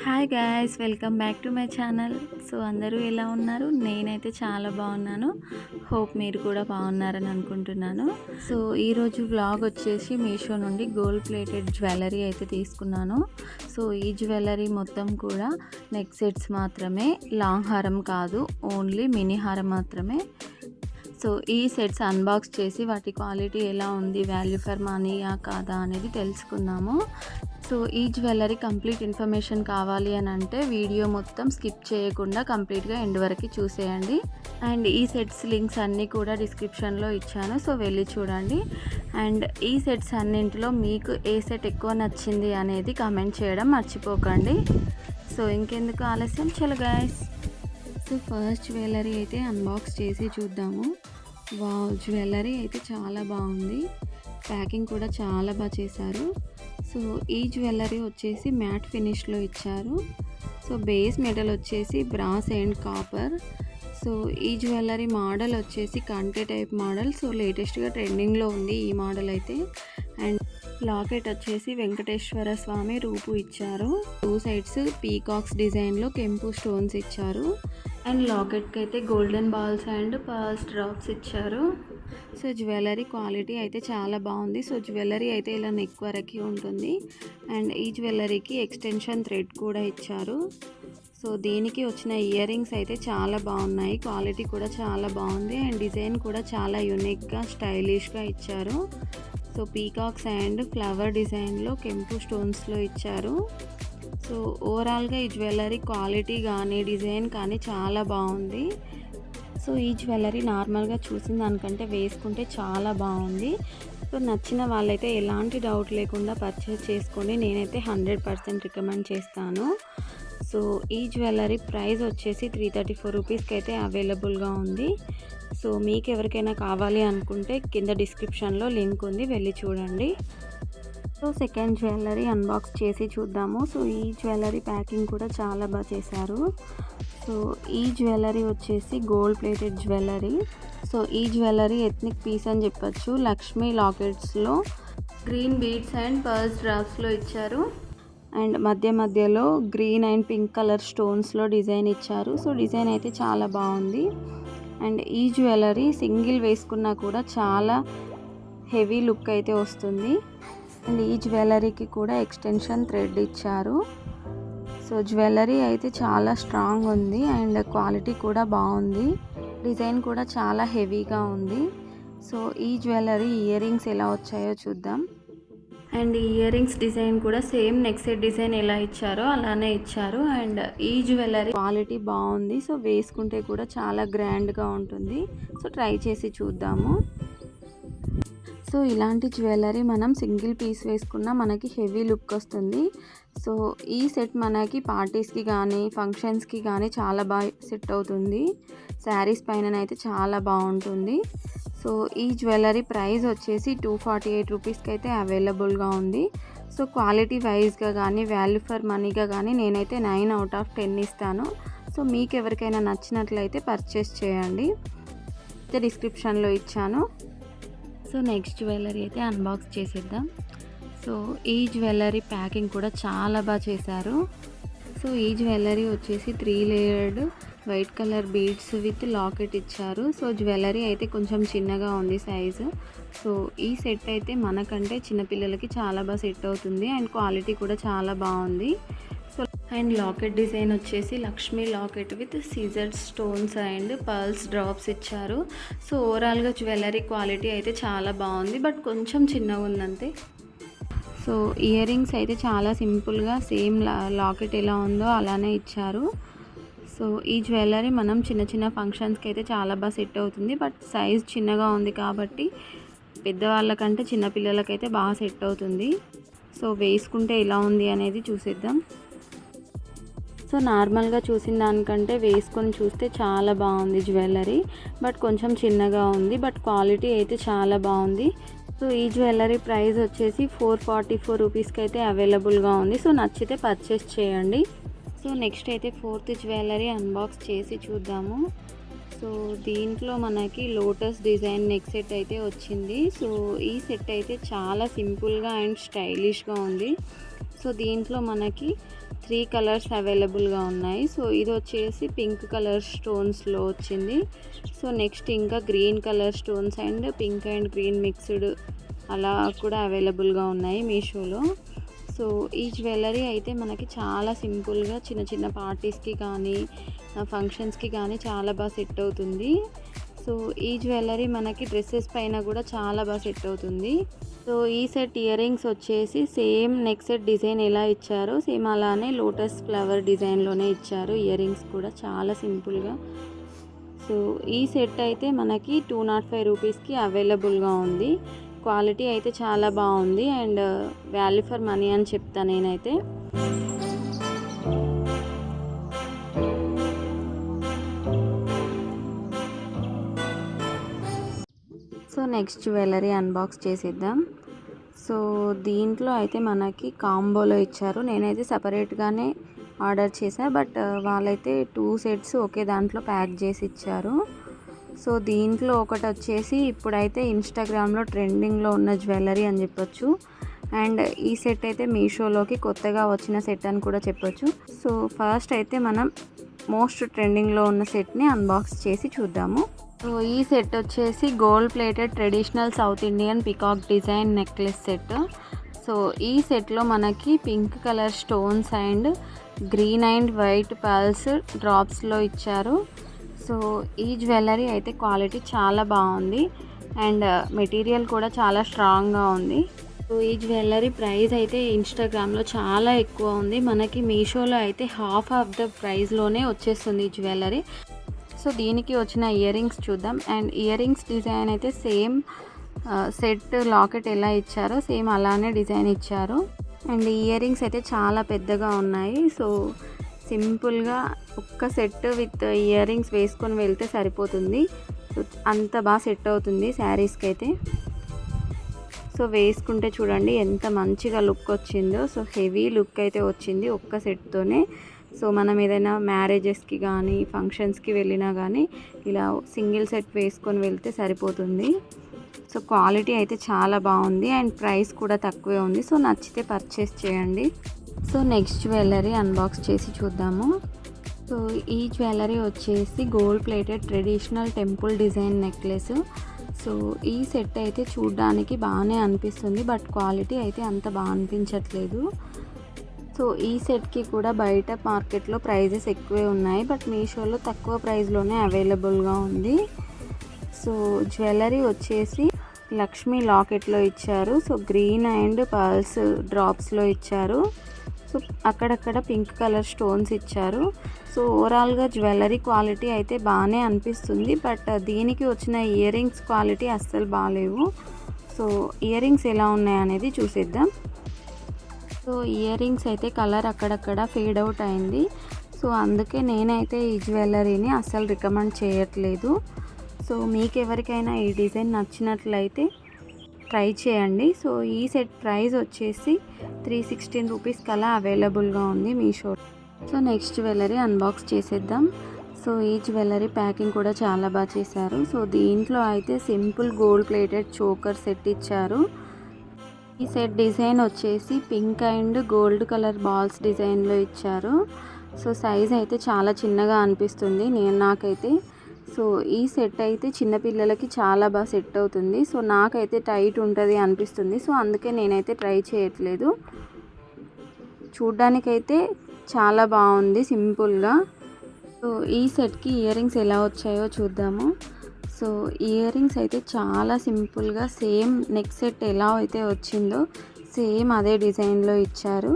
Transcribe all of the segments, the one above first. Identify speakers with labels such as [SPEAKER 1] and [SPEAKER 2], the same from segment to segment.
[SPEAKER 1] Hi guys, welcome back to my channel. So అందరూ ఎలా ఉన్నారు? నేనైతే చాలా బాగున్నాను. హోప్ మీరు కూడా బాగున్నారని అనుకుంటున్నాను. సో ఈరోజు వ్లాగ్ వచ్చేసి మీషో నుండి గోల్డ్ ప్లేటెడ్ జ్యువెలరీ అయితే తీసుకున్నాను. సో ఈ జ్యువెలరీ మొత్తం కూడా నెక్ సెట్స్ మాత్రమే, లాంగ్ హారం కాదు, ఓన్లీ మినీ హారం మాత్రమే. సో ఈ సెట్స్ అన్బాక్స్ చేసి వాటి క్వాలిటీ ఎలా ఉంది, వాల్యూ ఫర్ మనీయా కాదా అనేది తెలుసుకుందాము. సో ఈ జ్యువెలరీ కంప్లీట్ ఇన్ఫర్మేషన్ కావాలి అని అంటే వీడియో మొత్తం స్కిప్ చేయకుండా కంప్లీట్గా ఎండ్ వరకు చూసేయండి. అండ్ ఈ సెట్స్ లింక్స్ అన్నీ కూడా డిస్క్రిప్షన్లో ఇచ్చాను, సో వెళ్ళి చూడండి. అండ్ ఈ సెట్స్ అన్నింటిలో మీకు ఏ సెట్ ఎక్కువ నచ్చింది అనేది కామెంట్ చేయడం మర్చిపోకండి. సో ఇంకెందుకు ఆలస్యం, చలో గైస్. సో ఫస్ట్ జ్యువెలరీ అయితే అన్బాక్స్ చేసి చూద్దాము. వావ్, జ్యువెలరీ అయితే చాలా బాగుంది. ప్యాకింగ్ కూడా చాలా బాగా చేశారు. సో ఈ జ్యువెలరీ వచ్చేసి మ్యాట్ ఫినిష్లో ఇచ్చారు. సో బేస్ మెటల్ వచ్చేసి బ్రాస్ అండ్ కాపర్. సో ఈ జ్యువెలరీ మోడల్ వచ్చేసి కంటే టైప్ మోడల్. సో లేటెస్ట్గా ట్రెండింగ్లో ఉంది ఈ మోడల్ అయితే. అండ్ లాకెట్ వచ్చేసి వెంకటేశ్వర స్వామి రూపు ఇచ్చారు. 2 సైడ్స్ పీకాక్స్ డిజైన్లో కెంపు స్టోన్స్ ఇచ్చారు. అండ్ లాకెట్కి అయితే golden balls and pearls drops ఇచ్చారు. సో జ్యువెలరీ క్వాలిటీ అయితే చాలా బాగుంది. సో జ్యువెలరీ అయితే ఇలా నెక్ వరకు ఉంటుంది. అండ్ ఈ జ్యువెలరీకి ఎక్స్టెన్షన్ థ్రెడ్ కూడా ఇచ్చారు. సో దీనికి వచ్చిన ఇయర్ రింగ్స్ అయితే చాలా బాగున్నాయి, క్వాలిటీ కూడా చాలా బాగుంది. అండ్ డిజైన్ కూడా చాలా యూనిక్గా స్టైలిష్గా ఇచ్చారు. సో పీకాక్స్ అండ్ ఫ్లవర్ డిజైన్లో కెంపు స్టోన్స్లో ఇచ్చారు. సో ఓవరాల్గా ఈ జ్యువెలరీ క్వాలిటీ కానీ డిజైన్ కానీ చాలా బాగుంది. సో ఈ జ్యువెలరీ నార్మల్గా చూసిన దానికంటే వేసుకుంటే చాలా బాగుంది. సో నచ్చిన వాళ్ళైతే ఎలాంటి డౌట్ లేకుండా పర్చేస్ చేసుకొని నేనైతే 100% రికమెండ్ చేస్తాను. సో ఈ జ్యువెలరీ ప్రైస్ వచ్చేసి 334 రూపీస్కి అయితే అవైలబుల్గా ఉంది. సో మీకు ఎవరికైనా కావాలి అనుకుంటే కింద డిస్క్రిప్షన్లో లింక్ ఉంది, వెళ్ళి చూడండి. సో సెకండ్ జ్యువెలరీ అన్బాక్స్ చేసి చూద్దాము. సో ఈ జ్యువెలరీ ప్యాకింగ్ కూడా చాలా బాగా చేశారు. సో ఈ జ్యువెలరీ వచ్చేసి గోల్డ్ ప్లేటెడ్ జ్యువెలరీ. సో ఈ జ్యువెలరీ ఎథ్నిక్ పీస్ అని చెప్పచ్చు. లక్ష్మీ లాకెట్స్లో గ్రీన్ బీడ్స్ అండ్ పర్ల్స్ డ్రాప్స్లో ఇచ్చారు. అండ్ మధ్యలో గ్రీన్ అండ్ పింక్ కలర్ స్టోన్స్లో డిజైన్ ఇచ్చారు. సో డిజైన్ అయితే చాలా బాగుంది. అండ్ ఈ జ్యువెలరీ సింగిల్ వేసుకున్నా కూడా చాలా హెవీ లుక్ అయితే వస్తుంది. అండ్ ఈ జ్యువెలరీకి కూడా ఎక్స్టెన్షన్ థ్రెడ్ ఇచ్చారు. సో జ్యువెలరీ అయితే చాలా స్ట్రాంగ్ ఉంది అండ్ క్వాలిటీ కూడా బాగుంది. డిజైన్ కూడా చాలా హెవీగా ఉంది. సో ఈ జ్యువెలరీ ఇయర్ రింగ్స్ ఎలా వచ్చాయో చూద్దాం. అండ్ ఇయర్ రింగ్స్ డిజైన్ కూడా సేమ్ నెక్ సెట్ డిజైన్ ఎలా ఇచ్చారో అలానే ఇచ్చారు. అండ్ ఈ జ్యువెలరీ క్వాలిటీ బాగుంది. సో వేసుకుంటే కూడా చాలా గ్రాండ్గా ఉంటుంది. సో ట్రై చేసి చూద్దాము. సో ఇలాంటి జ్యువెలరీ మనం సింగిల్ పీస్ వేసుకున్నా మనకి హెవీ లుక్ వస్తుంది. సో ఈ సెట్ మనకి పార్టీస్కి కానీ ఫంక్షన్స్కి కానీ చాలా బాగా సెట్ అవుతుంది. శారీస్ పైన అయితే చాలా బాగుంటుంది. సో ఈ జ్యువెలరీ ప్రైస్ వచ్చేసి 248 రూపీస్కి అయితే అవైలబుల్గా ఉంది. సో క్వాలిటీ వైజ్గా కానీ వాల్యూ ఫర్ మనీగా కానీ నేనైతే 9 out of 10 ఇస్తాను. సో మీకు ఎవరికైనా నచ్చినట్లయితే పర్చేస్ చేయండి, డిస్క్రిప్షన్లో ఇచ్చాను. సో నెక్స్ట్ జ్యువెలరీ అయితే అన్బాక్స్ చేసేద్దాం. సో ఈ జ్యువెలరీ ప్యాకింగ్ కూడా చాలా బాగా చేశారు. సో ఈ జ్యువెలరీ వచ్చేసి 3 layered white colour beads with locket ఇచ్చారు. సో జ్యువెలరీ అయితే కొంచెం చిన్నగా ఉంది సైజు. సో ఈ సెట్ అయితే మనకంటే చిన్నపిల్లలకి చాలా బాగా సెట్ అవుతుంది. అండ్ క్వాలిటీ కూడా చాలా బాగుంది. సో అండ్ లాకెట్ డిజైన్ వచ్చేసి Lakshmi locket with seizer stones and pearls drops ఇచ్చారు. సో ఓవరాల్గా జ్యువెలరీ క్వాలిటీ అయితే చాలా బాగుంది, బట్ కొంచెం చిన్నగా ఉందంతే. సో ఇయర్ రింగ్స్ అయితే చాలా సింపుల్గా సేమ్ లాకెట్ ఎలా ఉందో అలానే ఇచ్చారు. సో ఈ జ్యువెలరీ మనం చిన్న చిన్న ఫంక్షన్స్కి అయితే చాలా బాగా సెట్ అవుతుంది, బట్ సైజ్ చిన్నగా ఉంది కాబట్టి పెద్దవాళ్ళకంటే చిన్నపిల్లలకైతే బాగా సెట్ అవుతుంది. సో వేసుకుంటే ఎలా ఉంది అనేది చూసేద్దాం. సో నార్మల్గా చూసిన దానికంటే వేసుకొని చూస్తే చాలా బాగుంది జ్యువెలరీ, బట్ కొంచెం చిన్నగా ఉంది, బట్ క్వాలిటీ అయితే చాలా బాగుంది. సో ఈ జ్యువెలరీ ప్రైస్ వచ్చేసి 444 రూపీస్కి అయితే అవైలబుల్గా ఉంది. సో నచ్చితే పర్చేస్ చేయండి. సో నెక్స్ట్ అయితే ఫోర్త్ జ్యువెలరీ అన్బాక్స్ చేసి చూద్దాము. సో దీంట్లో మనకి లోటస్ డిజైన్ నెక్ సెట్ అయితే వచ్చింది. సో ఈ సెట్ అయితే చాలా సింపుల్గా అండ్ స్టైలిష్గా ఉంది. సో దీంట్లో మనకి 3 కలర్స్ అవైలబుల్గా ఉన్నాయి. సో ఇది వచ్చేసి పింక్ కలర్ స్టోన్స్లో వచ్చింది. సో నెక్స్ట్ ఇంకా green colour stones and pink and green mixed అలా కూడా అవైలబుల్గా ఉన్నాయి మీషోలో. సో ఈ జ్యువెలరీ అయితే మనకి చాలా సింపుల్గా చిన్న చిన్న పార్టీస్కి కానీ ఫంక్షన్స్కి కానీ చాలా బాగా సెట్ అవుతుంది. సో ఈ జ్యువెలరీ మనకి డ్రెస్సెస్ పైన కూడా చాలా బాగా సెట్ అవుతుంది. సో ఈ సెట్ ఇయర్ రింగ్స్ వచ్చేసి సేమ్ నెక్ సెట్ డిజైన్ ఎలా ఇచ్చారో సేమ్ అలానే లోటస్ ఫ్లవర్ డిజైన్లోనే ఇచ్చారు. ఇయర్ రింగ్స్ కూడా చాలా సింపుల్గా. సో ఈ సెట్ అయితే మనకి 205 రూపీస్కి అవైలబుల్గా ఉంది. క్వాలిటీ అయితే చాలా బాగుంది అండ్ వాల్యూ ఫర్ మనీ అని చెప్తాను నేనైతే. సో నెక్స్ట్ జ్యువెలరీ అన్బాక్స్ చేసేద్దాం. సో దీంట్లో అయితే మనకి కాంబోలో ఇచ్చారు. నేనైతే సపరేట్గానే ఆర్డర్ చేశాను, బట్ వాళ్ళైతే 2 సెట్స్ ఒకే దాంట్లో ప్యాక్ చేసి ఇచ్చారు. సో దీంట్లో ఒకటి వచ్చేసి ఇప్పుడైతే ఇన్స్టాగ్రామ్లో ట్రెండింగ్లో ఉన్న జ్యువెలరీ అని చెప్పొచ్చు. అండ్ ఈ సెట్ అయితే మీషోలోకి కొత్తగా వచ్చిన సెట్ అని కూడా చెప్పొచ్చు. సో ఫస్ట్ అయితే మనం మోస్ట్ ట్రెండింగ్లో ఉన్న సెట్ని అన్బాక్స్ చేసి చూద్దాము. సో ఈ సెట్ వచ్చేసి gold plated traditional south Indian peacock design necklace set. So ఈ సెట్లో మనకి pink colour stones and green and white pearls డ్రాప్స్లో ఇచ్చారు. సో ఈ జ్యువెలరీ అయితే క్వాలిటీ చాలా బాగుంది అండ్ మెటీరియల్ కూడా చాలా స్ట్రాంగ్గా ఉంది. సో ఈ జ్యువెలరీ ప్రైస్ అయితే ఇన్స్టాగ్రామ్లో చాలా ఎక్కువ ఉంది. మనకి మీషోలో అయితే హాఫ్ ఆఫ్ ద ప్రైస్లోనే వచ్చేస్తుంది ఈ జ్యువెలరీ. సో దీనికి వచ్చిన ఇయర్ రింగ్స్ చూద్దాం. అండ్ ఇయర్ రింగ్స్ డిజైన్ అయితే సేమ్ సెట్ లాకెట్ ఎలా ఇచ్చారో సేమ్ అలానే డిజైన్ ఇచ్చారు. అండ్ ఇయర్ రింగ్స్ అయితే చాలా పెద్దగా ఉన్నాయి. సో సింపుల్గా ఒక్క సెట్ విత్ ఇయర్ రింగ్స్ వేసుకొని వెళ్తే సరిపోతుంది. సో అంత బాగా సెట్ అవుతుంది శారీస్కి అయితే. సో వేసుకుంటే చూడండి ఎంత మంచిగా లుక్ వచ్చిందో. సో హెవీ లుక్ అయితే వచ్చింది ఒక్క సెట్తోనే. సో మనం ఏదైనా మ్యారేజెస్కి కానీ ఫంక్షన్స్కి వెళ్ళినా కానీ ఇలా సింగిల్ సెట్ వేసుకొని వెళ్తే సరిపోతుంది. సో క్వాలిటీ అయితే చాలా బాగుంది అండ్ ప్రైస్ కూడా తక్కువే ఉంది. సో నచ్చితే పర్చేస్ చేయండి. సో నెక్స్ట్ జ్యువెలరీ అన్బాక్స్ చేసి చూద్దాము. సో ఈ జ్యువెలరీ వచ్చేసి gold plated traditional temple design necklace. So ఈ సెట్ అయితే చూడ్డానికి బాగానే అనిపిస్తుంది, బట్ క్వాలిటీ అయితే అంత బాగా అనిపించట్లేదు. సో ఈ సెట్కి కూడా బయట మార్కెట్లో ప్రైజెస్ ఎక్కువే ఉన్నాయి, బట్ మీషోలో తక్కువ ప్రైస్లోనే అవైలబుల్గా ఉంది. సో జ్యువెలరీ వచ్చేసి లక్ష్మీ లాకెట్లో ఇచ్చారు. సో గ్రీన్ అండ్ పర్ల్స్ డ్రాప్స్లో ఇచ్చారు. సో అక్కడక్కడ పింక్ కలర్ స్టోన్స్ ఇచ్చారు. సో ఓవరాల్గా జ్యువెలరీ క్వాలిటీ అయితే బాగానే అనిపిస్తుంది, బట్ దీనికి వచ్చిన ఇయర్ రింగ్స్ క్వాలిటీ అస్సలు బాగాలేవు. సో ఇయర్ రింగ్స్ ఎలా ఉన్నాయనేది చూసేద్దాం. సో ఇయర్ రింగ్స్ అయితే కలర్ అక్కడక్కడ ఫేడ్ అవుట్ అయింది. సో అందుకే నేనైతే ఈ జ్యువెలరీని అస్సలు రికమెండ్ చేయట్లేదు. సో మీకు ఎవరికైనా ఈ డిజైన్ నచ్చినట్లయితే ట్రై చేయండి. సో ఈ సెట్ ప్రైస్ వచ్చేసి 316 రూపీస్ కలా అవైలబుల్గా ఉంది Meesho. So next jewellery unbox చేసేద్దాం. సో ఈ జ్యువెలరీ ప్యాకింగ్ కూడా చాలా బాగా చేశారు. సో దీంట్లో అయితే simple gold plated choker set ఇచ్చారు. ఈ సెట్ డిజైన్ వచ్చేసి pink and gold colour balls డిజైన్లో ఇచ్చారు. సో సైజ్ అయితే చాలా చిన్నగా అనిపిస్తుంది నాకైతే. సో ఈ సెట్ అయితే చిన్నపిల్లలకి చాలా బాగా సెట్ అవుతుంది. సో నాకైతే టైట్ ఉంటుంది అనిపిస్తుంది. సో అందుకే నేనైతే ట్రై చేయట్లేదు. చూడ్డానికైతే చాలా బాగుంది సింపుల్గా. సో ఈ సెట్కి ఇయర్ రింగ్స్ ఎలా వచ్చాయో చూద్దాము. సో ఇయర్ రింగ్స్ అయితే చాలా సింపుల్గా సేమ్ నెక్ సెట్ ఎలా అయితే వచ్చిందో సేమ్ అదే డిజైన్లో ఇచ్చారు.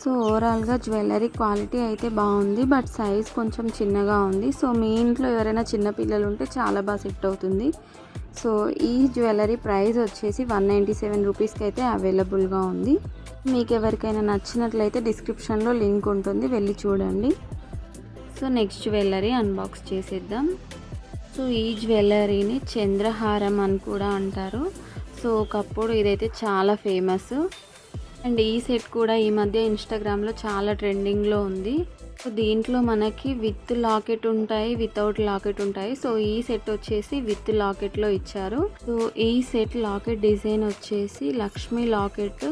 [SPEAKER 1] సో ఓవరాల్గా జ్యువెలరీ క్వాలిటీ అయితే బాగుంది, బట్ సైజ్ కొంచెం చిన్నగా ఉంది. సో మీ ఇంట్లో ఎవరైనా చిన్న పిల్లలు ఉంటే చాలా బాగా సెట్ అవుతుంది. సో ఈ జ్యువెలరీ ప్రైస్ వచ్చేసి 197 రూపీస్కి అయితే అవైలబుల్గా ఉంది. మీకు ఎవరికైనా నచ్చినట్లయితే డిస్క్రిప్షన్లో లింక్ ఉంటుంది, వెళ్ళి చూడండి. సో నెక్స్ట్ జ్యువెలరీ అన్బాక్స్ చేసేద్దాం. సో ఈ జ్యువెలరీని చంద్రహారం అని కూడా అంటారు. సో ఒకప్పుడు ఇదైతే చాలా ఫేమస్ అండ్ ఈ సెట్ కూడా ఈ మధ్య ఇన్స్టాగ్రామ్లో చాలా ట్రెండింగ్లో ఉంది. సో దీంట్లో మనకి విత్ లాకెట్ ఉంటాయి, వితౌట్ లాకెట్ ఉంటాయి. సో ఈ సెట్ వచ్చేసి విత్ లాకెట్లో ఇచ్చారు. సో ఈ సెట్ లాకెట్ డిజైన్ వచ్చేసి Lakshmi locket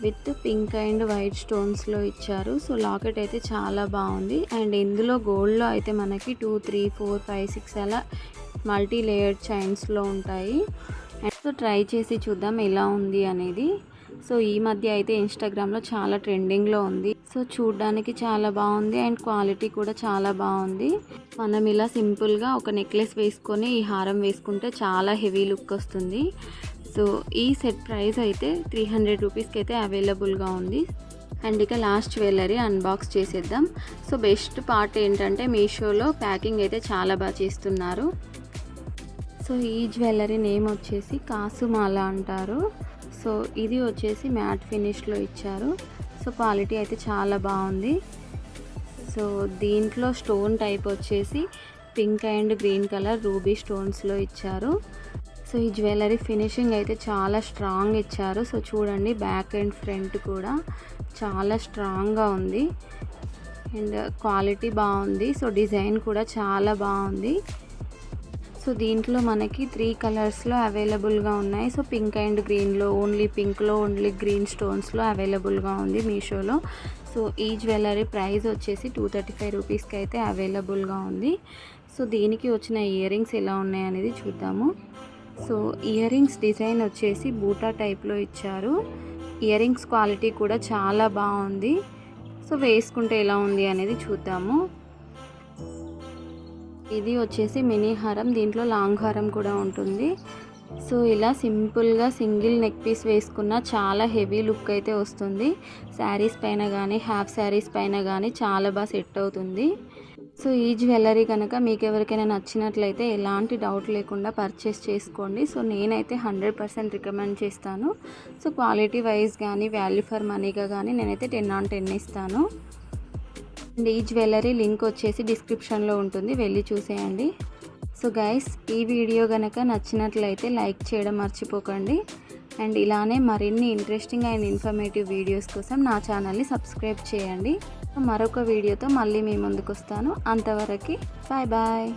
[SPEAKER 1] with pink and white స్టోన్స్లో ఇచ్చారు. సో లాకెట్ అయితే చాలా బాగుంది. అండ్ ఇందులో గోల్డ్లో అయితే మనకి 2, 3, 4, 5, 6 అలా మల్టీ లేయర్డ్ చైన్స్లో ఉంటాయి. అండ్ సో ట్రై చేసి చూద్దాం ఎలా ఉంది అనేది. సో ఈ మధ్య అయితే ఇన్స్టాగ్రామ్లో చాలా ట్రెండింగ్లో ఉంది. సో చూడ్డానికి చాలా బాగుంది అండ్ క్వాలిటీ కూడా చాలా బాగుంది. మనం ఇలా సింపుల్గా ఒక నెక్లెస్ వేసుకొని ఈ హారం వేసుకుంటే చాలా హెవీ లుక్ వస్తుంది. సో ఈ సెట్ ప్రైస్ అయితే 300 రూపీస్కి అయితే అవైలబుల్గా ఉంది. అండ్ ఇక లాస్ట్ జ్యువెలరీ అన్బాక్స్ చేసేద్దాం. సో బెస్ట్ పార్ట్ ఏంటంటే మీషోలో ప్యాకింగ్ అయితే చాలా బాగా చేస్తున్నారు. సో ఈ జ్యువెలరీ నేమ్ వచ్చేసి కాసుమాల అంటారు. సో ఇది వచ్చేసి మ్యాట్ ఫినిష్లో ఇచ్చారు. సో క్వాలిటీ అయితే చాలా బాగుంది. సో దీంట్లో స్టోన్ టైప్ వచ్చేసి pink and green colour ruby స్టోన్స్లో ఇచ్చారు. సో ఈ జ్యువెలరీ ఫినిషింగ్ అయితే చాలా స్ట్రాంగ్ ఇచ్చారు. సో చూడండి బ్యాక్ అండ్ ఫ్రంట్ కూడా చాలా స్ట్రాంగ్గా ఉంది అండ్ క్వాలిటీ బాగుంది. సో డిజైన్ కూడా చాలా బాగుంది. సో దీంట్లో మనకి 3 కలర్స్లో అవైలబుల్గా ఉన్నాయి. సో పింక్ అండ్ గ్రీన్లో, ఓన్లీ పింక్లో, ఓన్లీ గ్రీన్ స్టోన్స్లో అవైలబుల్గా ఉంది మీషోలో. సో ఈ జ్యువెలరీ ప్రైస్ వచ్చేసి 235 రూపీస్కి అయితే అవైలబుల్గా ఉంది. సో దీనికి వచ్చిన ఇయర్ రింగ్స్ ఎలా ఉన్నాయి అనేది చూద్దాము. సో ఇయర్ రింగ్స్ డిజైన్ వచ్చేసి బూటా టైప్లో ఇచ్చారు. ఇయర్ రింగ్స్ క్వాలిటీ కూడా చాలా బాగుంది. సో వేసుకుంటే ఎలా ఉంది అనేది చూద్దాము. ఇది వచ్చేసి మినీ హారం, దీంట్లో లాంగ్ హారం కూడా ఉంటుంది. సో ఇలా సింపుల్గా సింగిల్ నెక్ పీస్ వేసుకున్న చాలా హెవీ లుక్ అయితే వస్తుంది. శారీస్ పైన కానీ హాఫ్ శారీస్ పైన కానీ చాలా బాగా సెట్ అవుతుంది. సో ఈ జ్యువెలరీ కనుక మీకు ఎవరికైనా నచ్చినట్లయితే ఎలాంటి డౌట్ లేకుండా పర్చేస్ చేసుకోండి. సో నేనైతే 100% రికమెండ్ చేస్తాను. సో క్వాలిటీ వైజ్ కానీ వాల్యూ ఫర్ మనీగా కానీ నేనైతే 10 on 10 ఇస్తాను. అండ్ ఈ జ్యువెలరీ లింక్ వచ్చేసి డిస్క్రిప్షన్లో ఉంటుంది, వెళ్ళి చూసేయండి. సో గైస్, ఈ వీడియో కనుక నచ్చినట్లయితే లైక్ చేయడం మర్చిపోకండి. అండ్ ఇలానే మరిన్ని ఇంట్రెస్టింగ్ అండ్ ఇన్ఫర్మేటివ్ వీడియోస్ కోసం నా ఛానల్ని సబ్స్క్రైబ్ చేయండి. మరొక వీడియోతో మళ్ళీ మీ ముందుకు వస్తాను. అంతవరకు బాయ్ బాయ్.